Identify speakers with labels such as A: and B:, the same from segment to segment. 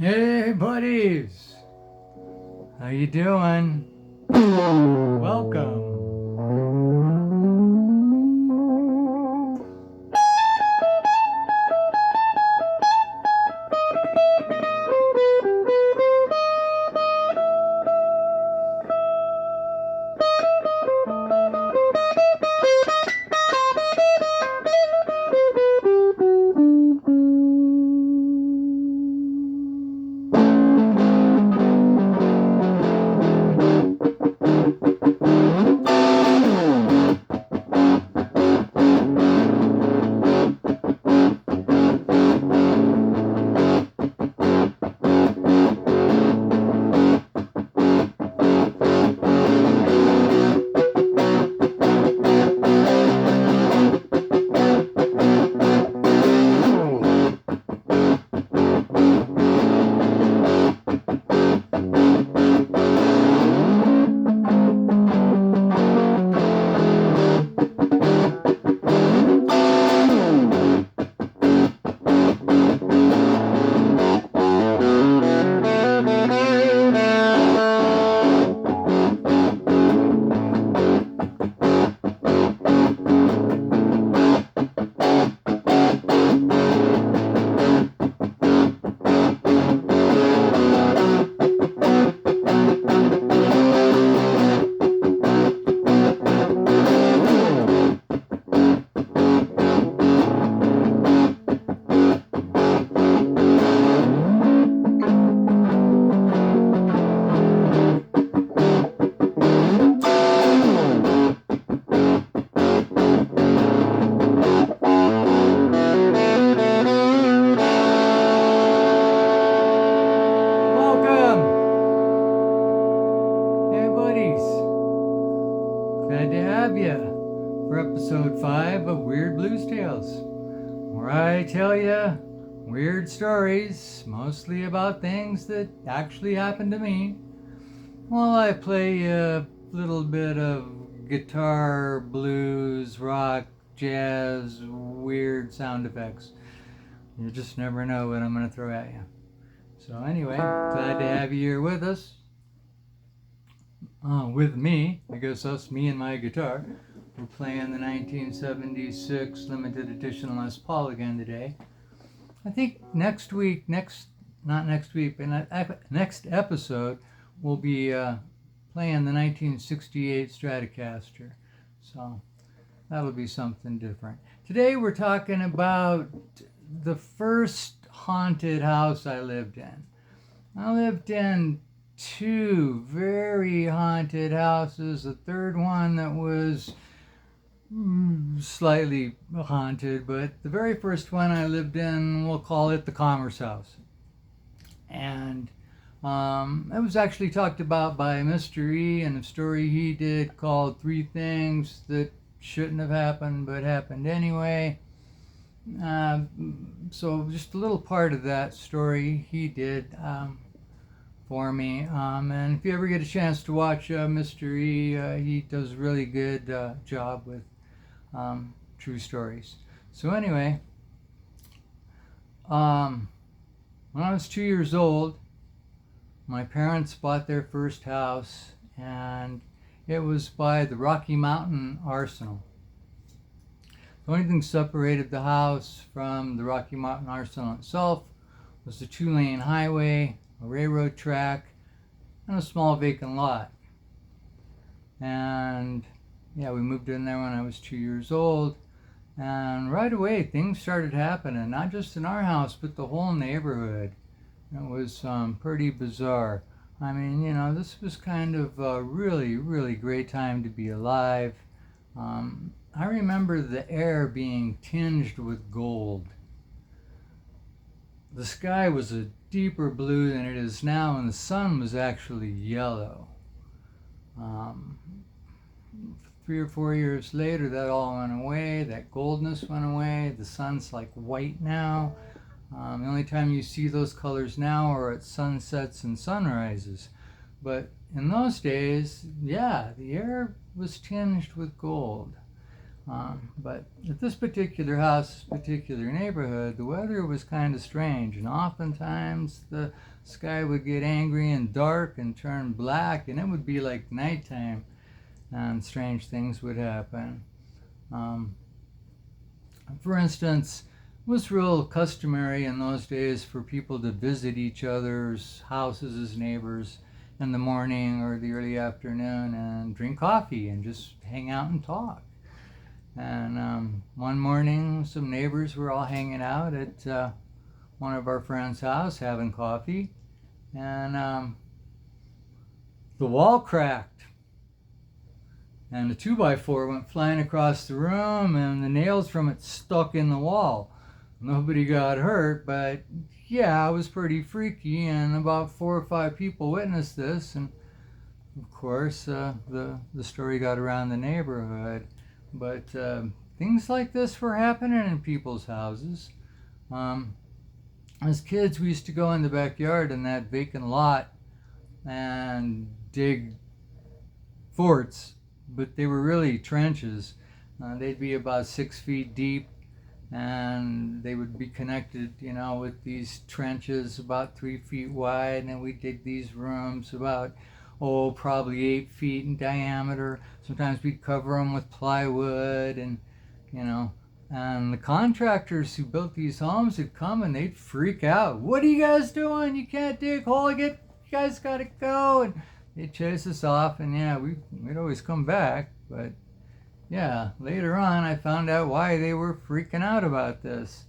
A: Hey buddies, how you doing? Welcome. Welcome. Hey buddies, glad to have you for episode 5 of Weird Blues Tales, where I tell you weird stories, mostly about things that actually happened to me, while I play a little bit of guitar, blues, rock, jazz, weird sound effects. You just never know what I'm going to throw at you. So anyway, glad to have you here with us. With me, I guess us, me and my guitar. We're playing the 1976 limited edition Les Paul again today. I think next episode, we'll be playing the 1968 Stratocaster. So that'll be something different. Today we're talking about the first haunted house I lived in. I lived in 2 very haunted houses. The third one that was slightly haunted, but the very first one I lived in, we'll call it the Commerce House. And it was actually talked about by Mr. E in a story he did called 3 Things That Shouldn't Have Happened But Happened Anyway. So just a little part of that story he did for me. And if you ever get a chance to watch Mr. E, he does a really good job with true stories. So anyway, when I was 2 years old, my parents bought their first house, and it was by the Rocky Mountain Arsenal. The only thing separated the house from the Rocky Mountain Arsenal itself was a 2-lane highway, a railroad track, and a small vacant lot. And yeah, we moved in there when I was 2 years old, and right away things started happening, not just in our house, but the whole neighborhood. It was pretty bizarre. I mean, this was kind of a really, really great time to be alive. I remember the air being tinged with gold. The sky was a deeper blue than it is now, and the sun was actually yellow. 3 or 4 years later, that all went away. That goldness went away. The sun's like white now. The only time you see those colors now are at sunsets and sunrises. But in those days, yeah, the air was tinged with gold. But at this particular house, this particular neighborhood, the weather was kind of strange, and oftentimes the sky would get angry and dark and turn black, and it would be like nighttime, and strange things would happen. Um, for instance, it was real customary in those days for people to visit each other's houses as neighbors in the morning or the early afternoon and drink coffee and just hang out and talk. And one morning, some neighbors were all hanging out at one of our friends' house having coffee, and the wall cracked, and a 2x4 went flying across the room, and the nails from it stuck in the wall. Nobody got hurt, but yeah, it was pretty freaky, and about 4 or 5 people witnessed this, and of course, the story got around the neighborhood. But things like this were happening in people's houses. As kids, we used to go in the backyard in that vacant lot and dig forts, but they were really trenches. They'd be about 6 feet deep, and they would be connected, with these trenches about 3 feet wide, and then we'd dig these rooms about probably 8 feet in diameter. Sometimes we'd cover them with plywood, and the contractors who built these homes would come and they'd freak out. What are you guys doing? You can't dig a hole. You guys gotta go. And they'd chase us off, and yeah, we'd always come back. But yeah, later on I found out why they were freaking out about this.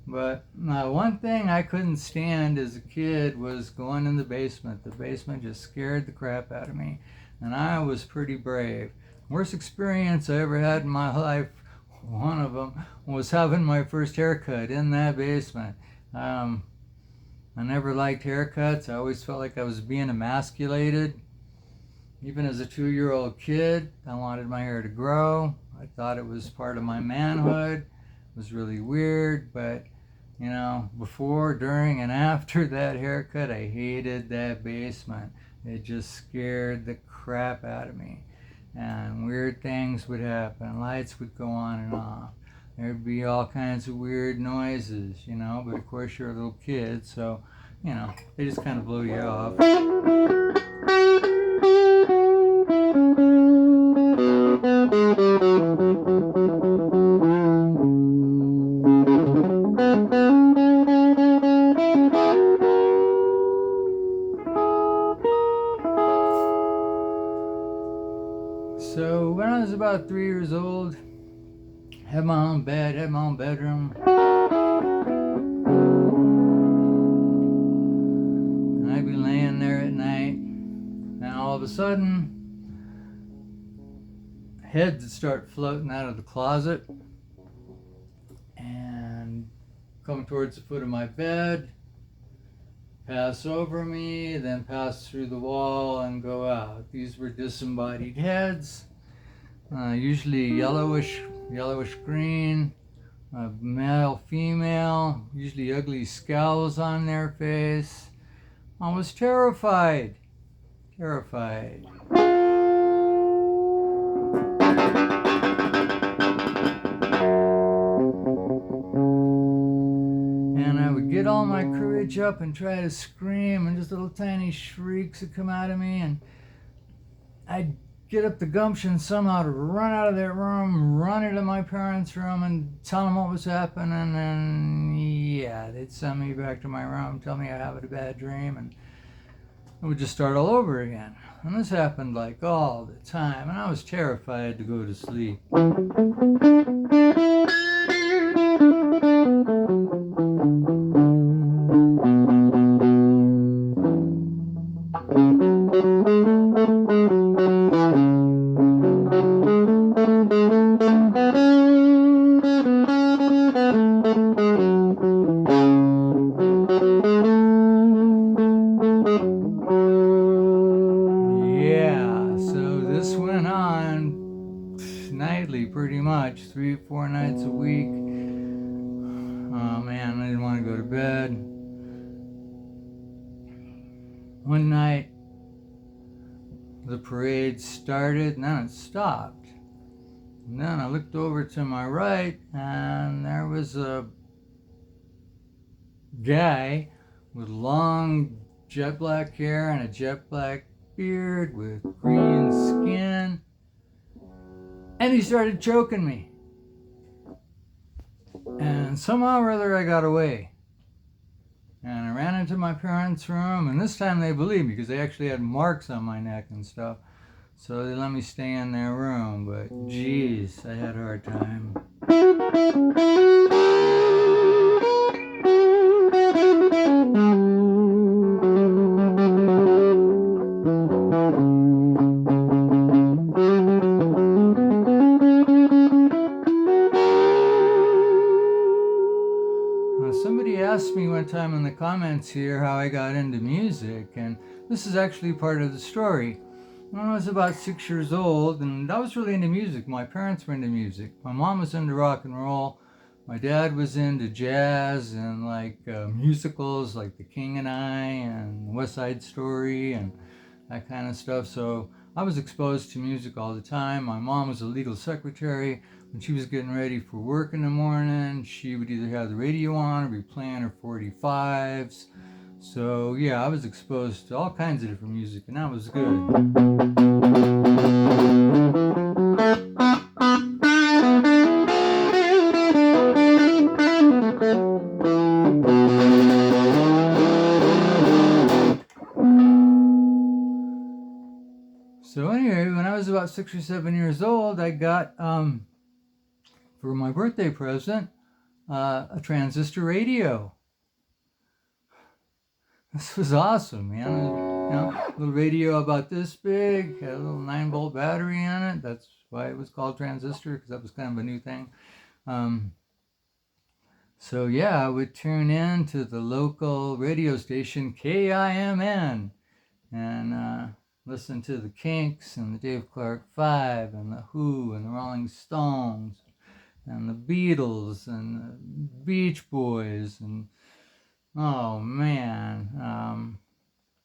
A: But one thing I couldn't stand as a kid was going in the basement. The basement just scared the crap out of me, and I was pretty brave. Worst experience I ever had in my life, one of them, was having my first haircut in that basement. I never liked haircuts. I always felt like I was being emasculated. Even as a 2-year-old kid, I wanted my hair to grow. I thought it was part of my manhood. It was really weird, but before, during, and after that haircut, I hated that basement. It just scared the crap out of me. And weird things would happen. Lights would go on and off. There'd be all kinds of weird noises, but of course you're a little kid, so, they just kind of blow you off. So when I was about 3 years old, had my own bed, had my own bedroom. And I'd be laying there at night, and all of a sudden, heads would start floating out of the closet and come towards the foot of my bed, pass over me, then pass through the wall and go out. These were disembodied heads, usually yellowish green, male, female, usually ugly scowls on their face. I was terrified. And I would get all my courage up and try to scream, and just little tiny shrieks would come out of me, and I'd get up the gumption somehow to run out of that room, run into my parents' room and tell them what was happening, and yeah, they'd send me back to my room, tell me I had a bad dream, and it would just start all over again. And this happened like all the time, and I was terrified to go to sleep. Nightly, pretty much 3-4 nights a week. Oh man, I didn't want to go to bed. One night the parade started and then it stopped. And then I looked over to my right, and there was a guy with long jet black hair and a jet black beard with green skin. And he started choking me. And somehow or other I got away. And I ran into my parents' room, and this time they believed me because they actually had marks on my neck and stuff. So they let me stay in their room, but geez, I had a hard time. Somebody asked me one time in the comments here how I got into music, and this is actually part of the story. When I was about 6 years old, and I was really into music. My parents were into music. My mom was into rock and roll. My dad was into jazz and musicals like The King and I and West Side Story and that kind of stuff. So I was exposed to music all the time. My mom was a legal secretary. When she was getting ready for work in the morning, she would either have the radio on or be playing her 45s. So yeah, I was exposed to all kinds of different music, and that was good. So anyway, when I was about 6 or 7 years old, I got for my birthday present a transistor radio. This was awesome, man. A little radio about this big, had a little 9-volt battery in it. That's why it was called transistor, because that was kind of a new thing. So yeah, I would tune in to the local radio station KIMN and listen to the Kinks and the Dave Clark Five and the Who and the Rolling Stones and the Beatles and the Beach Boys and oh man,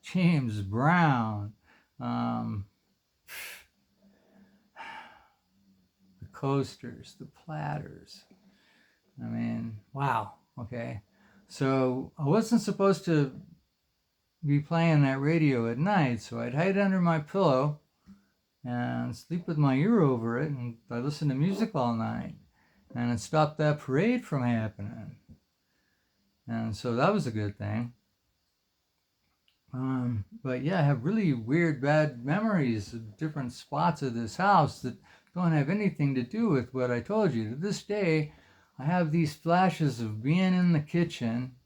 A: James Brown, the Coasters, the Platters. I mean, wow. Okay, so I wasn't supposed to be playing that radio at night, so I'd hide under my pillow and sleep with my ear over it, and I listened to music all night, and it stopped that parade from happening. And so that was a good thing. But yeah, I have really weird, bad memories of different spots of this house that don't have anything to do with what I told you. To this day, I have these flashes of being in the kitchen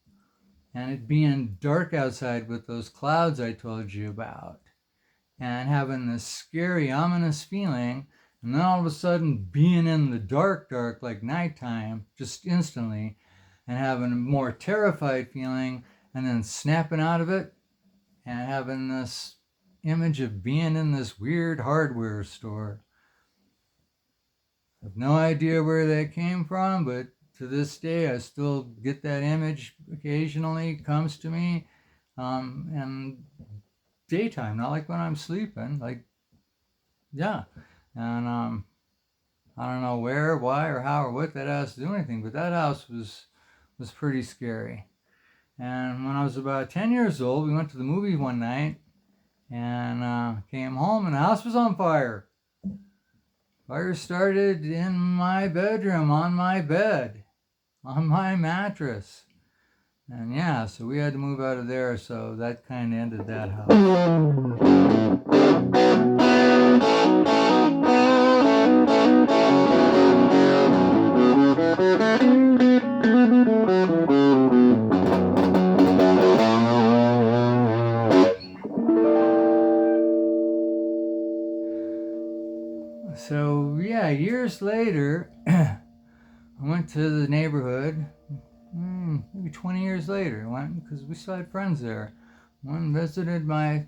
A: and it being dark outside with those clouds I told you about, and having this scary, ominous feeling, and then all of a sudden being in the dark, like nighttime, just instantly, and having a more terrified feeling, and then snapping out of it, and having this image of being in this weird hardware store. I have no idea where that came from, but to this day, I still get that image occasionally, comes to me, and daytime, not like when I'm sleeping, like, yeah. And I don't know where, why, or how, or what that has to do anything, but that house was pretty scary. And when I was about 10 years old, we went to the movie one night and came home and the house was on fire. Fire started in my bedroom, on my bed, on my mattress. And yeah, so we had to move out of there, so that kind of ended that house. So yeah, years later, I went to the neighborhood. Maybe 20 years later, I went because we still had friends there. Went and visited my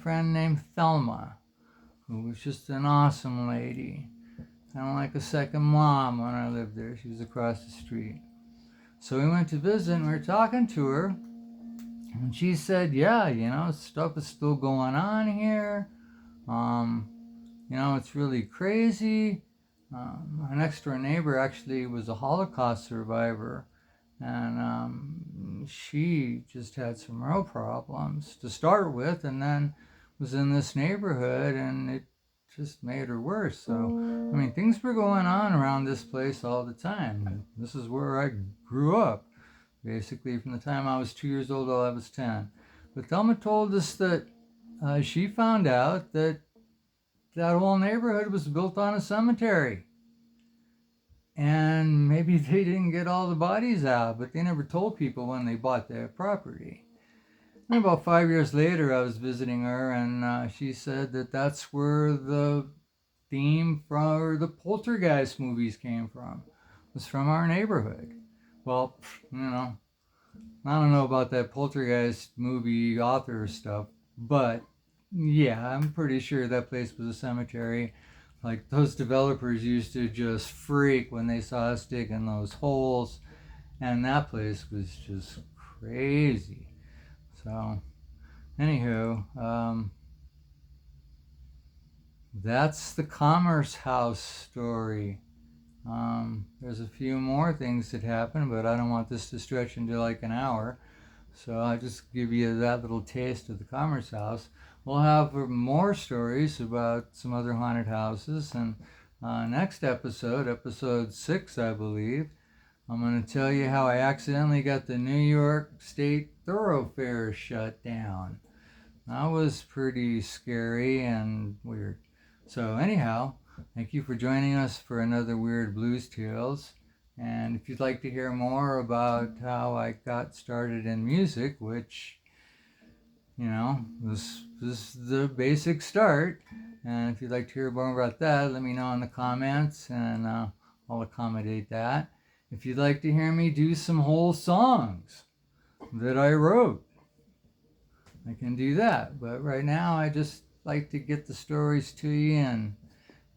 A: friend named Thelma, who was just an awesome lady, kind of like a second mom when I lived there. She was across the street. So we went to visit and we were talking to her, and she said, yeah, stuff is still going on here. It's really crazy. My next door neighbor actually was a Holocaust survivor, and she just had some real problems to start with, and then was in this neighborhood, and it just made her worse. So, I mean, things were going on around this place all the time. This is where I grew up, basically from the time I was 2 years old till I was 10. But Thelma told us that she found out that that whole neighborhood was built on a cemetery. And maybe they didn't get all the bodies out, but they never told people when they bought their property. And about 5 years later, I was visiting her, and she said that that's where the theme for the Poltergeist movies came from. It was from our neighborhood. Well, I don't know about that Poltergeist movie author stuff, but yeah, I'm pretty sure that place was a cemetery. Like, those developers used to just freak when they saw us digging those holes, and that place was just crazy. So, anywho, that's the Commerce House story. There's a few more things that happen, but I don't want this to stretch into like an hour. So I'll just give you that little taste of the Commerce House. We'll have more stories about some other haunted houses, and next episode, episode 6, I believe, I'm going to tell you how I accidentally got the New York State Thoroughfare shut down. That was pretty scary and weird. So anyhow, thank you for joining us for another Weird Blues Tales. And if you'd like to hear more about how I got started in music, which, this is the basic start. And if you'd like to hear more about that, let me know in the comments, and I'll accommodate that. If you'd like to hear me do some whole songs that I wrote, I can do that. But right now, I just like to get the stories to you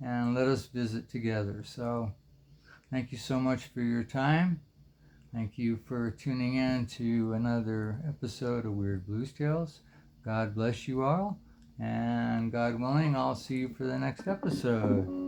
A: and let us visit together. So thank you so much for your time. Thank you for tuning in to another episode of Weird Blues Tales. God bless you all, and God willing, I'll see you for the next episode.